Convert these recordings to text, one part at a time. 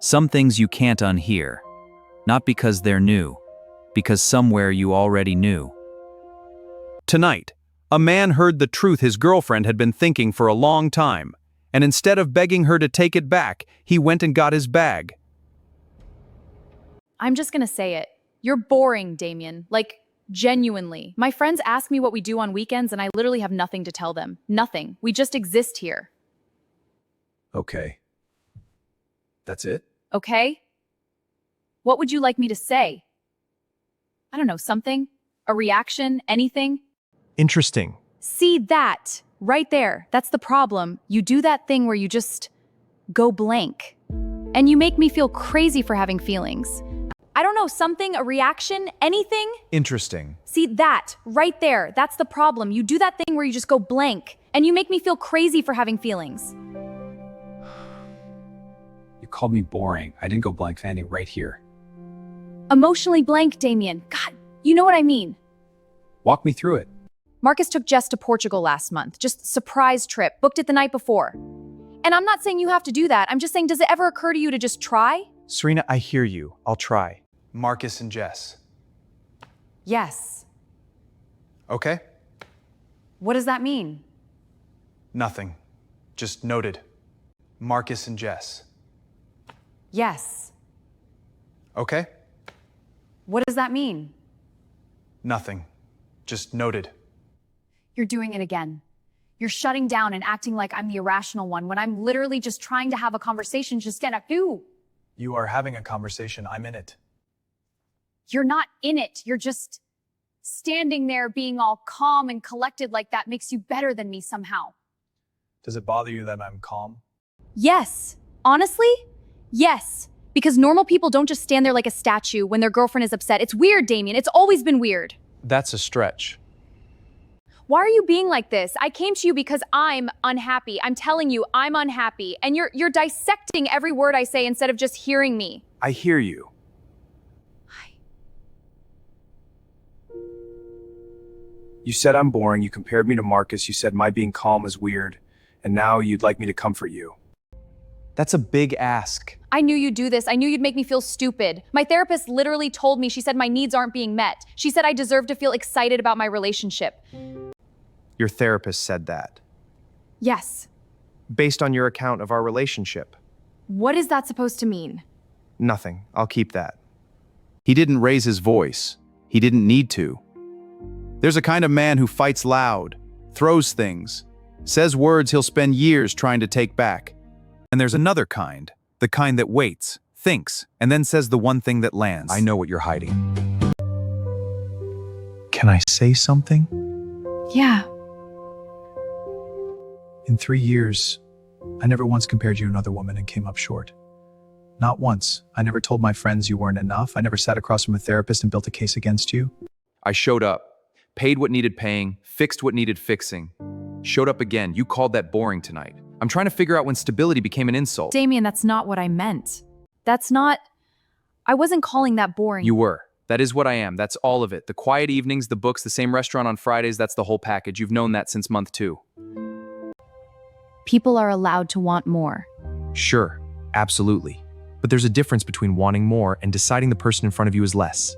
Some things you can't unhear, not because they're new, because somewhere you already knew. Tonight, a man heard the truth his girlfriend had been thinking for a long time, and instead of begging her to take it back, he went and got his bag. I'm just gonna say it. You're boring, Damian. Like, genuinely. My friends ask me what we do on weekends, and I literally have nothing to tell them. Nothing. We just exist here. Okay. That's it? Okay? What would you like me to say? I don't know, something? A reaction? Anything? Interesting. See that? Right there. That's the problem. You do that thing where you just go blank. And you make me feel crazy for having feelings. I don't know, something, a reaction, anything? Interesting. See that? Right there. That's the problem. You do that thing where you just go blank. And you make me feel crazy for having feelings. You called me boring. I didn't go blank standing right here. Emotionally blank, Damian. God, you know what I mean. Walk me through it. Marcus took Jess to Portugal last month. Just surprise trip. Booked it the night before. And I'm not saying you have to do that. I'm just saying, does it ever occur to you to just try? Serena, I hear you. I'll try. Marcus and Jess. Yes. Okay? What does that mean? Nothing. Just noted. Marcus and Jess. Yes. Okay? What does that mean? Nothing. Just noted. You're doing it again. You're shutting down and acting like I'm the irrational one when I'm literally just trying to have a conversation. Just stand up. You. You are having a conversation. I'm in it. You're not in it. You're just standing there being all calm and collected like that makes you better than me somehow. Does it bother you that I'm calm? Yes. Honestly? Yes. Because normal people don't just stand there like a statue when their girlfriend is upset. It's weird, Damien. It's always been weird. That's a stretch. Why are you being like this? I came to you because I'm unhappy. I'm telling you, I'm unhappy. And you're dissecting every word I say instead of just hearing me. I hear you. You said I'm boring. You compared me to Marcus. You said my being calm is weird. And now you'd like me to comfort you. That's a big ask. I knew you'd do this. I knew you'd make me feel stupid. My therapist literally told me, she said my needs aren't being met. She said I deserve to feel excited about my relationship. Your therapist said that. Yes. Based on your account of our relationship. What is that supposed to mean? Nothing. I'll keep that. He didn't raise his voice. He didn't need to. There's a kind of man who fights loud, throws things, says words he'll spend years trying to take back. And there's another kind, the kind that waits, thinks, and then says the one thing that lands. I know what you're hiding. Can I say something? Yeah. In 3 years, I never once compared you to another woman and came up short. Not once. I never told my friends you weren't enough. I never sat across from a therapist and built a case against you. I showed up, paid what needed paying, fixed what needed fixing. Showed up again. You called that boring tonight. I'm trying to figure out when stability became an insult. Damien, that's not what I meant. I wasn't calling that boring. You were. That is what I am. That's all of it. The quiet evenings, the books, the same restaurant on Fridays, that's the whole package. You've known that since month 2. People are allowed to want more. Sure, absolutely. But there's a difference between wanting more and deciding the person in front of you is less.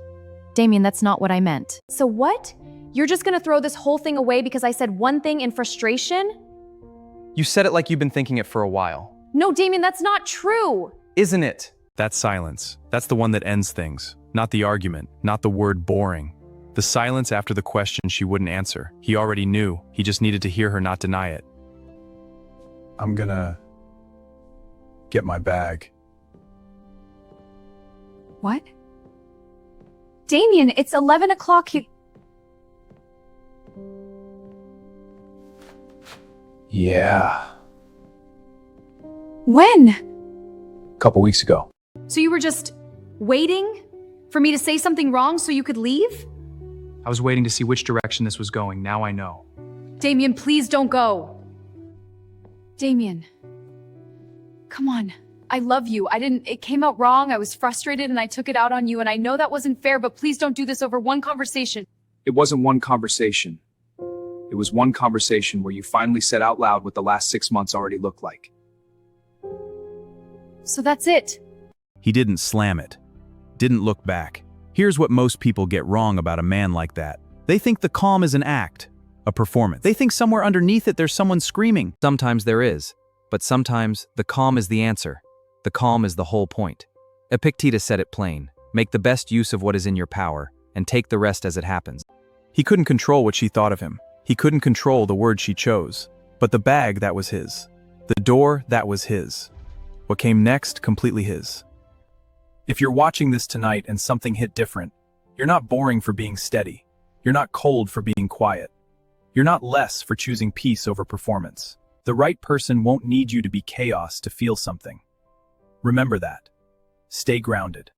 Damien, that's not what I meant. So what? You're just gonna throw this whole thing away because I said one thing in frustration? You said it like you've been thinking it for a while. No, Damien, that's not true. Isn't it? That silence. That's the one that ends things. Not the argument, not the word boring. The silence after the question she wouldn't answer. He already knew. He just needed to hear her not deny it. I'm gonna get my bag. What? Damien, it's 11 o'clock. Yeah. When? A couple weeks ago. So you were just waiting for me to say something wrong so you could leave? I was waiting to see which direction this was going. Now I know. Damien, please don't go. Damien. Come on. I love you. It came out wrong. I was frustrated and I took it out on you and I know that wasn't fair, but please don't do this over one conversation. It wasn't one conversation. It was one conversation where you finally said out loud what the last 6 months already looked like. So that's it. He didn't slam it. Didn't look back. Here's what most people get wrong about a man like that. They think the calm is an act, a performance. They think somewhere underneath it there's someone screaming. Sometimes there is, but sometimes the calm is the answer. The calm is the whole point. Epictetus said it plain: make the best use of what is in your power, and take the rest as it happens. He couldn't control what she thought of him. He couldn't control the words she chose. But the bag, that was his. The door, that was his. What came next, completely his. If you're watching this tonight and something hit different, you're not boring for being steady. You're not cold for being quiet. You're not less for choosing peace over performance. The right person won't need you to be chaos to feel something. Remember that. Stay grounded.